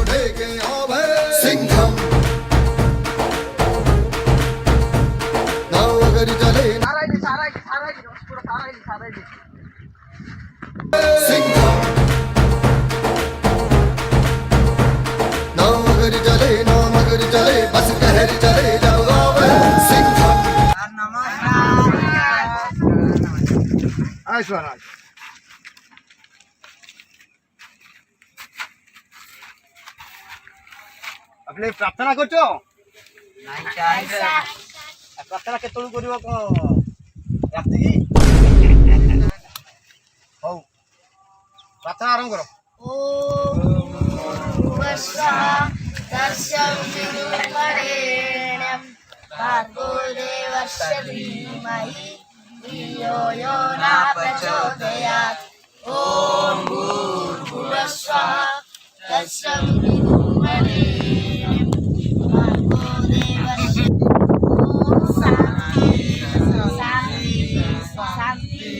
उठेगे अभय सिंघम नाव अगर चले सिंघम नाव अगर चले नाम अगर चले बस कहर चले जाओ अभय सिंघम स्वराज अपने प्रार्थना कर प्रार्थना के राति हौ प्रार्थना आरंभ करो भार्गो देवस्य धीमहि धियो यो न प्रचोदयात् ॐ भूर्भुवस्वः तत्सवितुर्वरेण्यं भार्गो देवस्य ॐ शान्ति शान्ति शान्ति।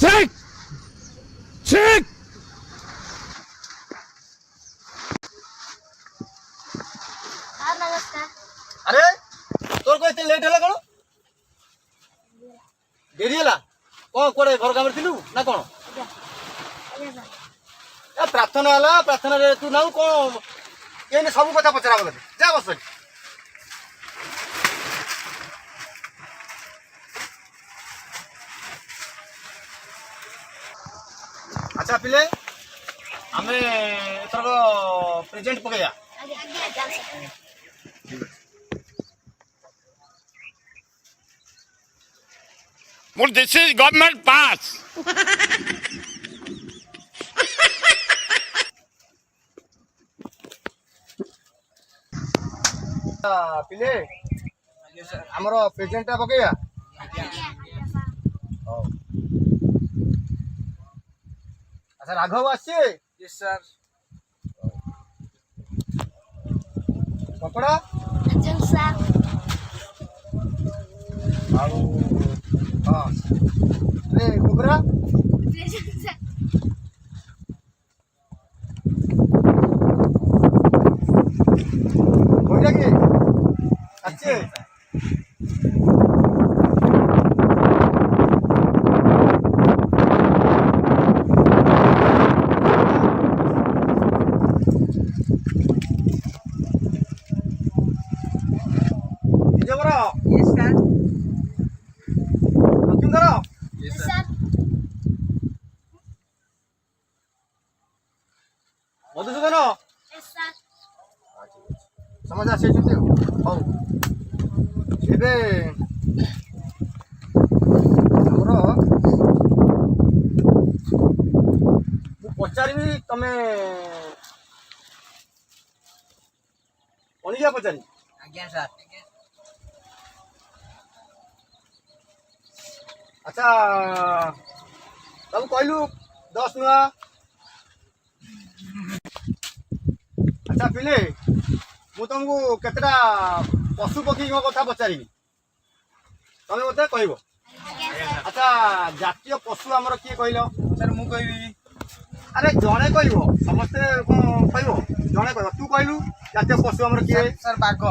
Check! Check! नमस्कार। अरे तोर को इतने लेट है कौन डेरी है कौन कोड़े घर काम थिलु ना कौन प्रार्थना है प्रार्थना रे तू ना कौन ये सब कथा पचरा बोले जा बस अच्छा पिले आम एथरक present पकईया Well, this is government pass. पिले आमर प्रेजेंट पकईया अच्छा राघव आसी सर कपड़ा हाँ अरे कुबरा कि अच्छे मधुसूदन समझ आसी हौ एबे पचारि तमे अनिजा पचारि आज्ञा सर अच्छा तब कहलु 10 नुआ अच्छा पिले मु तुमको केतटा पशु पक्षी कथा पचारि तमें मत कह अच्छा जातीय पशु आमर किए कहल सर मु कहबी अरे जड़े कह समस्ते कह जड़े कह तू कहलु जातीय पशु आमर किए सर बाघ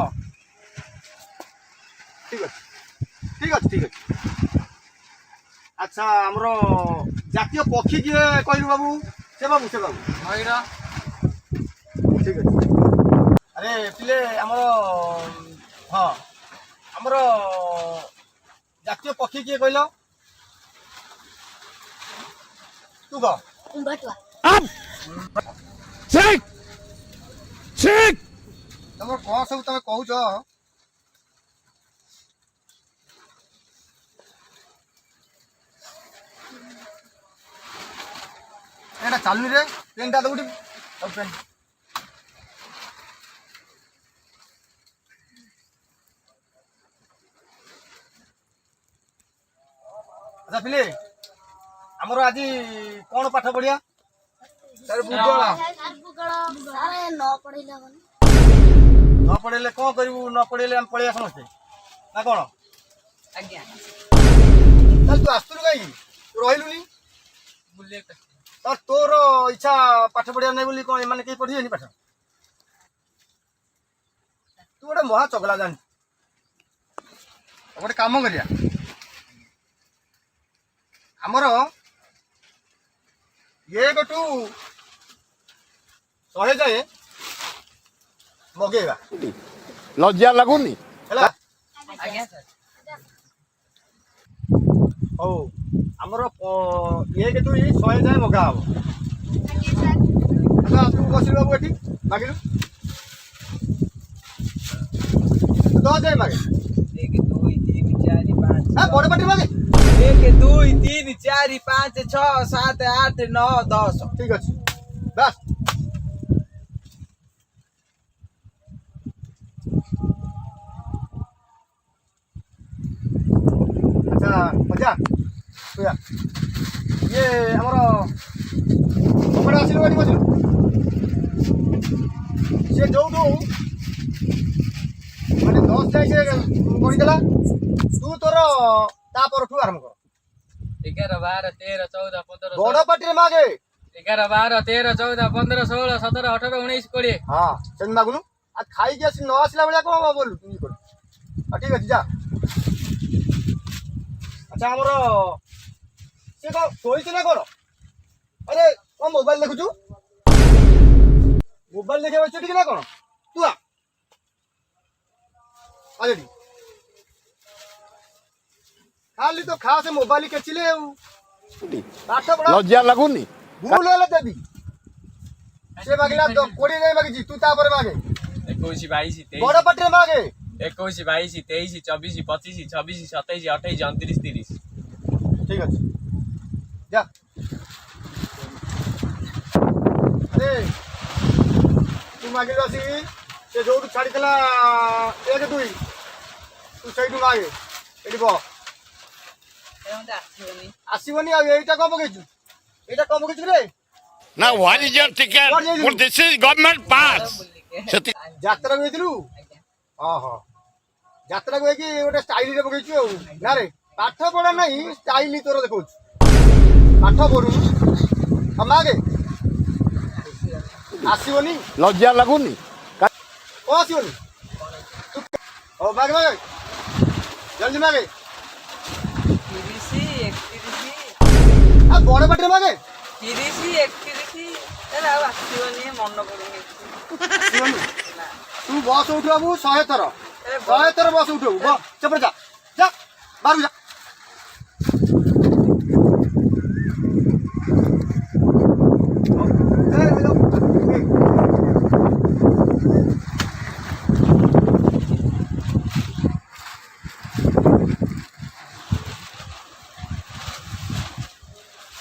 ठीक अच्छे ठीक अच्छे ठीक अच्छे अच्छा आमर जातीय पक्षी किए कहलु बाबू से बाबू मयूर ठीक अच्छे अरे पिले आमर हाँ आमर जातीय पक्षी किए कहल तू कह Up! Check! Check! तुम कौन सब तुम कहूच एटा चालू रे पेनटा दौड़ी पेन ଆଚ୍ଛା ପିଲେ ଆମର ଆଜି କ'ଣ ପାଠ ପଢ଼ିଆ? ସାର୍ ଭୂଗୋଳ। ସାରେ ନ ପଢେଇଲେ ହବନି। ନ ପଢ଼େଇଲେ କ'ଣ କରିବୁ? ନ ପଢ଼େଇଲେ ଆମେ ପଳେଇବା ସମସ୍ତେ ନା କ'ଣ? ଆଜ୍ଞା ତାହେଲେ ତୁ ଆସୁଥିଲୁ କାହିଁକି? ତୁ ରହିଲୁନି? ବୁଲିବାକୁ ତାହେଲେ ତୋର ଇଚ୍ଛା ପାଠ ପଢ଼ିବା ନାହିଁ ବୋଲି କ'ଣ ଏମାନେ କେହି ପଢ଼ିବେନି ପାଠ? ତୁ ଗୋଟେ ମହା ଚଗଲା ଜାଣିଛୁ। ଗୋଟେ କାମ କରିବା, ଆମର 1 ଠୁ 100 ଯାଏ ମଗେଇବା ଲଜ୍ଜା ଲାଗୁନି? ହେଲା। ଆଜ୍ଞା ସାର୍ ହଉ ଆମର 1 ଠୁ 100 ଯାଏ ମଗା ହବ। ଆଚ୍ଛା ତୁ ବସିଲୁ ବାବୁ ଏଠି, ମାଗିଲୁ 10 ଯାଏ ମାଗେ। 1 2 3 4 5 ବଡ଼ ପାଟିରେ ମାଗେ। 1 2 3 4 5 6 7 8 9 10 ଠିକ ଅଛି ବାସ୍। ଆଚ୍ଛା ମଜା ଶୁଆ ଇଏ ଆମର କପଡ଼ା ଆସିଲୁ ଏଠି ବସିଲୁ। ସେ ଯୋଉଠୁ ମାନେ 10 ଯାଏ ସେ ଗଣିଦେଲା, ତୁ ତୋର ତା ପରଠୁ ଆରମ୍ଭ କର। 11 12 13 14 15 ବଡ଼ ପାଟିରେ ମାଗେ। 11 12 13 14 15 16 17 18 19 20 ହଁ ସେମିତି ମାଗୁନୁ। ଆଉ ଖାଇକି ଆସି ନ ଆସିଲା ଭଳିଆ କ'ଣ ବୋଲୁ ତୁ ଇଏ କରୁ। ଠିକ ଅଛି ଯା। ଆଚ୍ଛା ଆମର ସେ କ'ଣ ଶୋଇଛି ନା କ'ଣ? ଆରେ କ'ଣ ମୋବାଇଲ ଦେଖୁଛୁ? ମୋବାଇଲ ଦେଖିବା ବସିଛୁ ଟିକେ ନା କ'ଣ? ତୁ ଆ ଏଠି ଖାଲି ତ ଖା ସେ ମୋବାଇଲ କେଚିଲେ ଆଉ ପାଠ ପଢା ଲଜ୍ଜା ଲାଗୁନି? ଭୁଲ ହେଲେ ଦେବି। ସେ ମାଗିଲା 20 ଯାଇ ମାଗିଛି, ତୁ ତାପରେ ମାଗେ। 21 22 23 ବଡ଼ ପାଟିରେ ମାଗେ। 21 22 23 24 25 26 27 28 29 30 ঠিক আছে যা। আরে ତୁ ମାଗିଲୁ ଆସିକି ସେ ଯୋଉଠୁ ଛାଡ଼ିଥିଲା 1 2 ତୁ ସେଇଠୁ ମାଗେ। ଏଠି ବହ। ଆସିବନି ଆଉ ଏଇଟା କ'ଣ ପକେଇଛୁ? ଏଇଟା କ'ଣ ପକେଇଛୁ ରେ? ନା what is your ticket? This is government pass. ସେଠି ଯାତ୍ରାକୁ ଯାଇଥିଲୁ? ହଁ ଯାତ୍ରାକୁ ଯାଇକି ଗୋଟେ ଷ୍ଟାଇଲରେ ପକେଇଛୁ ଆଉ ନା ରେ? ପାଠ ପଢା ନାହିଁ, ଷ୍ଟାଇଲ ତୋର ଦେଖାଉଛି। ପାଠ ପଢୁନୁ ଆଉ ମାଗେ। ଆସିବନି? ଲଜ୍ଜା ଲାଗୁନି? କ'ଣ ଆସିବନି? ହଉ ମାଗେ ମାଗେ ଜଲ୍ଦି ମାଗେ। 30 31 ଆଉ ବଡ଼ ପାଟିରେ ମାଗେ। 30 31 ଏରା ଆଉ ଆସିବନି ମନ ପଡୁନି। ଆସିବନି? ତୁ ବସ୍ ଉଠିବୁ 100 ଥର 100 ଥର ବସ୍ ଉଠିବୁ। ସେପଟେ ଯା ଯା ବାହାରକୁ ଯା।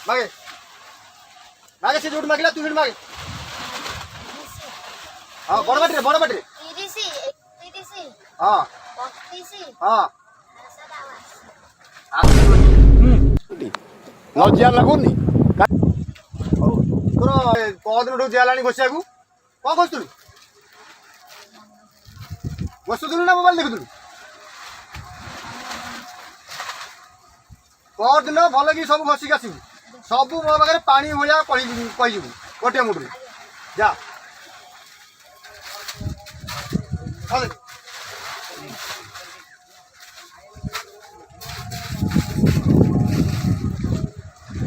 ମାଗେ ମାଗେ ସେ ଯୋଉଠି ମାଗିଲା ତୁ ସେଠି ମାଗେ। ହଁ ବଡ଼ ପାଟିରେ 30 31 ହଁ 32 ହଁ 27 ଆସିବନି। ଲଜ୍ଜା ଲାଗୁନି? ହଉ ତୋର ପହଦିନଠୁ ହେଲାଣି ବସିବାକୁ। କ'ଣ କରୁଥିଲୁ? ବସୁଥିଲୁ ନା ମୋବାଇଲ ଦେଖୁଥିଲୁ? ପହରଦିନ ଭଲ କି ସବୁ ଘଷିକି ଆସିବୁ। ସବୁ ମୋ ପାଖରେ ପାଣି ଭଳିଆ କହିଯିବୁ ଗୋଟିଏ ମୁଠରେ ଯା।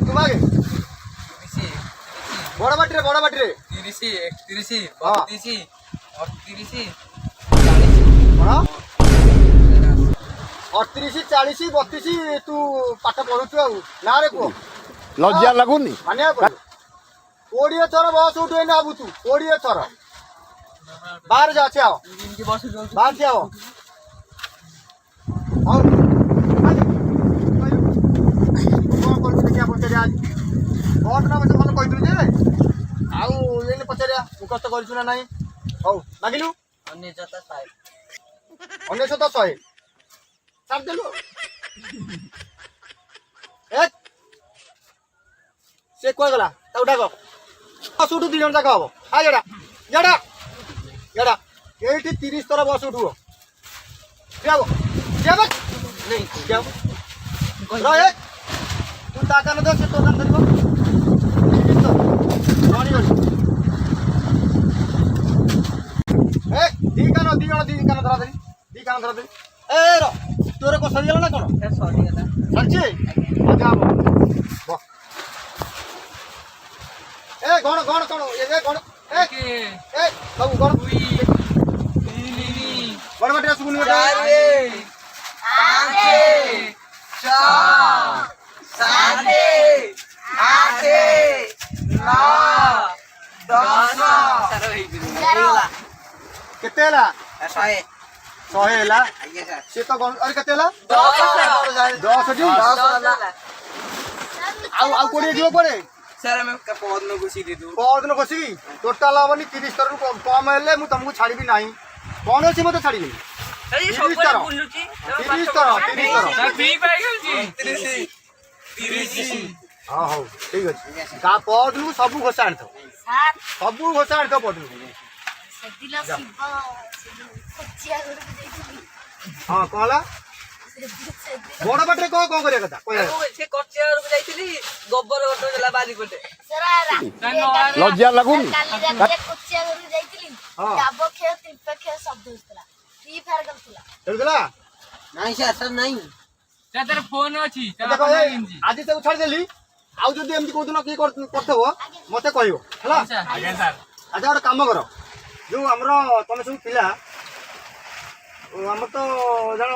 ତୁ ମାଗେ ବଡ଼ ପାଟିରେ 30 31 ହଁ। 32 38 କ'ଣ 38 40 32 ତୁ ପାଠ ପଢୁଛୁ ଆଉ ନା ରେ ପୁଅ? ଲଜ୍ଜା ଲାଗୁନି? ମାନିବାକୁ ପଡ଼ିବ। 20 ଥର ବସ୍ ଉଠୁ ଏଇନା ଭାବୁ ତୁ 20 ଥର। ବାହାରେ ଯା ଅଛି ଆଅ ବାହାରେ ଠିଆ ହବ। ହଉ କ'ଣ କରୁଛୁ ଦେଖିବା ପଚାରିବା ଆଜି। କ'ଣ ନା ମୋତେ ଭଲ କହିଥିଲୁ ଯେ ଆଉ ଏଇନେ ପଚାରିବା ମୁଖସ୍ତ କରିଛୁ ନା ନାହିଁ। ହଉ ମାଗିଲୁ 99 99 100 ଛାଡ଼ିଦେଲୁ। ସେ କୁଆ ଗଲା ତାକୁ ଡାକ ବସ ଉଠୁ 2 ଜଣ ଯାକ ହବ ଆ ଜଡ଼ା ଜଡ଼ା ଜଡ଼ା ଏଇଠି 30 ଥର ବସ ଉଠିବ ଯାବ ଯାବ ନେଇ ଯାବ ରହ ତୁ ତା କାନ ଧର ସେ ତୋ କାନ ଧରିବ ଗଣି ଗଣି ଏ ଦି କାନ ଧରା ଧରି ଦି କାନ ଧରା ଧରି ଏ ର ତୋର କଣ ସରିଗଲା ନା କଣ ସରିଗଲା ସରିଛି ଯାବ ଏ ଗଣ କଣ ଏ ଗଣ ଏ ସବୁ ଗଣ ଗଣ ବାଟିଆ ସୁଗୁନି ଗୋଟେ 4 5 6 7 8 9 10 କେତେ ହେଲା 100 ହେଲା ଆଜ୍ଞା ସାର୍ ସେ ତ ଆରେ କେତେ ହେଲା 10 ଟି ଆଉ କୋଡ଼ିଏ ଯିବ ପରେ ସାର୍ ଆମେ ପହରଦିନ ଘୁଷି ଦେଇଦେବୁ ପହରଦିନ ବସିକି ଟୋଟାଲ ହବନି 30 ଥରରୁ କମ ହେଲେ ମୁଁ ତମକୁ ଛାଡ଼ିବି ନାହିଁ କଣ ଅଛି ମତେ ଛାଡ଼ିବି 30 ଥର ହଁ ହଉ ଠିକ ଅଛି ତା ପହରଦିନକୁ ସବୁ ଘୋଷା ଆଣିଥିବ ସାର୍ ସବୁ ଘୋଷା ଆଣିଥିବ ପହରଦିନକୁ ସେଦିନ ଶିବ କୋଚିଆ ଘରକୁ ଯାଇଥିଲି ହଁ କଣ ହେଲା ବଡ଼ ପାଟିରେ କଣ କରିବା କଥା କହିବା ସେ କଚିଆ ଘରକୁ ଯାଇଥିଲି ଗୋବର ଗୋଟେ ଦେଲା ବାରିପଟେ ଲଜ୍ଜା ଲାଗୁନି କାଲି ରାତିରେ କୋଚିଆ ଘରକୁ ଯାଇଥିଲି ହଁ। ଡାବ ଖେଳ ତ୍ରିପକ୍ଷୀୟ ଶବ୍ଦ ହଉଥିଲା ଫ୍ରି ଫାୟାର ଖେଳୁଥିଲା ଖେଳୁଥିଲା ନାଇଁ ସାର୍ ସାର୍ ନାଇଁ ତାର ଫୋନ ଅଛି ଦେଖ ଆଜି ତାକୁ ଛାଡ଼ିଦେଲି ଆଉ ଯଦି ଏମିତି କୋଉଦିନ କିଏ କରିଥିବ ମତେ କହିବ ହେଲା ଆଜ୍ଞା ସାର୍ ଆଚ୍ଛା ଗୋଟେ କାମ କର ଯୋଉ ଆମର ତମେ ସବୁ ପିଲା ଆମର ତ ଜାଣ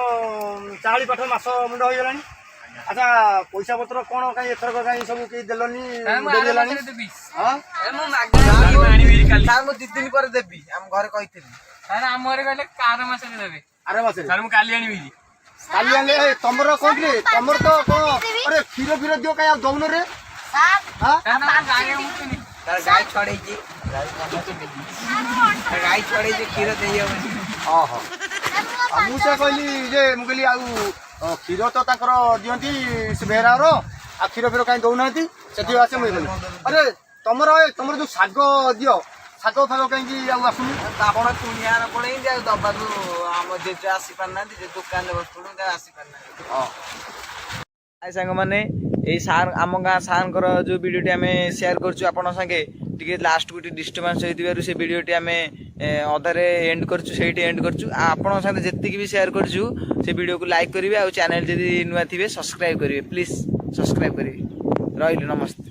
ଚାହାଳି ପାଠ ମାସ ମୁଣ୍ଡ ହେଇଗଲାଣି ଆଚ୍ଛା ପଇସା ପତ୍ର କଣ କାଇଁ ଏଥରକ କାଇଁ ସବୁ କେହି ଦେଲନି ଡେରି ହେଲାଣି ହଁ ମୁଁ ସାର୍ ମୁଁ 2 ଦିନ ପରେ ଦେବି ଆମ ଘରେ କହିଥିଲି ସାର୍ ଆମ ଘରେ କହିଲେ କାର ମାସରେ ଦେବେ ଆର ମାସରେ ସାର୍ ମୁଁ କାଲି ଆଣିବି କାଲି ଆଣିଲେ ତମର କହୁଥିଲେ ତମର ତ କଣ ଆରେ କ୍ଷୀର ଦିଅ କାଇଁ ଆଉ ଦଉନ ରେ ସାର୍ ହଁ ତାର ଗାଈ ଛଡେଇଛି ଗାଈ ଛଡେଇଛି କ୍ଷୀର ଦେଇ ହବନି ଓହୋ ମୁଁ ସେ କହିଲି ଯେ ମୁଁ କହିଲି ଆଉ କ୍ଷୀର ତ ତାଙ୍କର ଦିଅନ୍ତି ସେ ବେହେରାର ଆଉ କ୍ଷୀର କାହିଁ ଦଉନାହାନ୍ତି ସେଠି ଆସେ ମୁଁ କହିଲି ଆରେ ତମର ଯୋଉ ଶାଗ ଦିଅ ଶାଗ ଫାଗ କାହିଁକି ଆଉ ଆସୁନି ଆପଣ କୁଣିଆର ପଳେଇନ୍ତି ଆଉ ଦବାକୁ ଆମ ଜେଜେ ଆସିପାରୁନାହାନ୍ତି ଯେ ଦୋକାନରେ ବସୁଛନ୍ତି ଆସିପାରୁନାହାନ୍ତି ହାଇ ସାଙ୍ଗମାନେ ଏଇ ସାର୍ ଆମ ଗାଁ ସାର୍ଙ୍କର ଯେଉଁ ଭିଡ଼ିଓଟି ଆମେ ସେୟାର କରୁଛୁ ଆପଣଙ୍କ ସାଙ୍ଗେ ଟିକେ ଲାଷ୍ଟକୁ ଟିକେ ଡିଷ୍ଟର୍ବାନ୍ସ ହେଇଥିବାରୁ ସେ ଭିଡ଼ିଓଟି ଆମେ ଅଧାରେ ଏଣ୍ଡ କରୁଛୁ ସେଇଠି ଏଣ୍ଡ କରୁଛୁ ଆଉ ଆପଣଙ୍କ ସାଙ୍ଗେ ଯେତିକି ବି ସେୟାର କରୁଛୁ ସେ ଭିଡ଼ିଓକୁ ଲାଇକ୍ କରିବେ ଆଉ ଚ୍ୟାନେଲ୍ ଯଦି ନୂଆ ଥିବେ ସବସ୍କ୍ରାଇବ୍ କରିବେ ପ୍ଲିଜ୍ ସବସ୍କ୍ରାଇବ୍ କରିବେ ରହିଲି ନମସ୍ତେ।